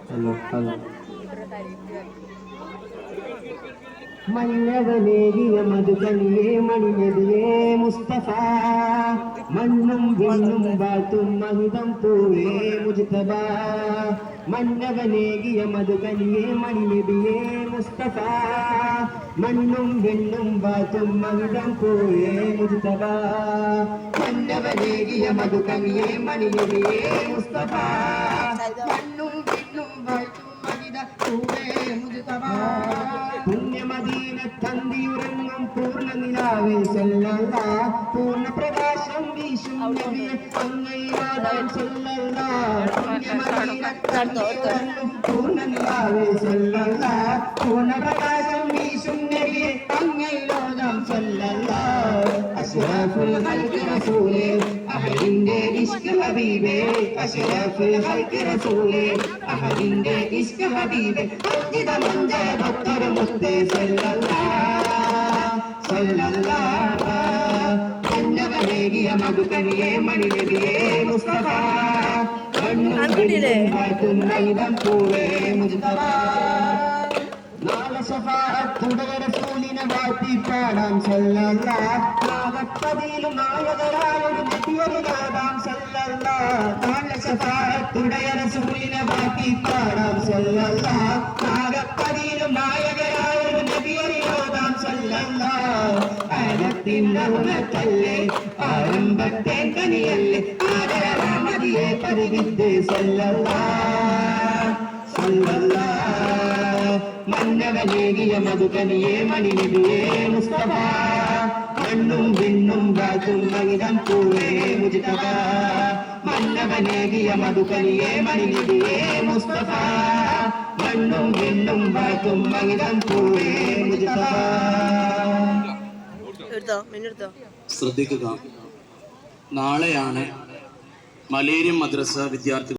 Hello hello മന്നവനേകിയ മധുകനിയേ മണിനബിയേ Mustafa മണ്ണും വിണ്ണും വാഴ്ത്തും മഹിതം പൂവേ മുജ്തബ മന്നവനേകിയ മധുകനിയേ മണിനബിയേ മുസ്തഫ മണ്ണും വിണ്ണും വാഴ്ത്തും മഹിതം പൂവേ മുജ്തബ മന്നവനേകിയ മധുകനിയേ മണിനബിയേ മുസ്തഫ മണ്ണും വിണ്ണും വാഴ്ത്തും മഹിതം പൂവേ മുജ്തബ പുണ്യമദീനത്തന്തിയുറങ്ങും പൂർണ്ണ നിലാവേ സല്ലല്ലാഹ് പൂർണ്ണ പ്രകാശം വീശും നബിയെ അങ്ങയിലാദാൻ സല്ലല്ലാഹ് പുണ്യമദീനത്തന്തിയുറങ്ങും പൂർണ്ണ നിലാവേ സല്ലല്ലാഹ് പൂർണ്ണ പ്രകാശം വീശും നബിയെ അങ്ങയിലാദാൻ സല്ലല്ലാഹ് അഷ്റഫുൽ ഖൽഖി റസൂലേ അഹദിന്റെ ഇശ്ഖ് ഹബീബേ അഷ്റഫുൽ ഖൽഖി റസൂലേ അഹദിന്റെ ഇശ്ഖ് ഹബീബേ അഞ്ചിത മഞ്ചയ ഭക്തർ മുത്തേ സല്ലല്ലാഹ് മന്നവനേകിയ മധുകനിയേ മണിനബിയേ മുസ്തഫ മണ്ണും വിണ്ണും വാഴ്ത്തും മഹിതം പൂവേ മുജ്തബ നാളെ ശഫാഅത്തുടെ റസൂലിനെ വാഴ്ത്തി പാടാം സല്ലല്ലാഹ് നാഗപ്പതിയിലും നായകരായൊരു നബിയൊരു നാദാം സല്ലല്ലാഹ് നാളെ ശഫാഅത്തുടെ റസൂലിനെ വാഴ്ത്തി പാടാം സല്ലല്ലാഹ് നാഗപ്പതിയിലും നായകരായൊരു നബിയൊരു നാദാം സല്ലല്ലാഹ് ആരത്തിന്നല്ലേ ആരംഭത്തെ കനിയല്ലേ ആദരവാമതിയെ പരിവിദ്ദേ സല്ലല്ലാഹ് സല്ലല്ലാഹ് മന്നവനേകിയ മധുകനിയേ മണിനബിയേ മുസ്തഫ മണ്ണും വിണ്ണും വാഴ്ത്തും മഹിതം പൂവേ മുജ്തബ മന്നവനേകിയ മധുകനിയേ മണിനബിയേ മുസ്തഫ മണ്ണും വിണ്ണും വാഴ്ത്തും മഹിതം പൂവേ മുജ്തബ. ശ്രദ്ധിക്കുക, നാളെയാണ് മലേരിയം മദ്രസ വിദ്യാർത്ഥികൾ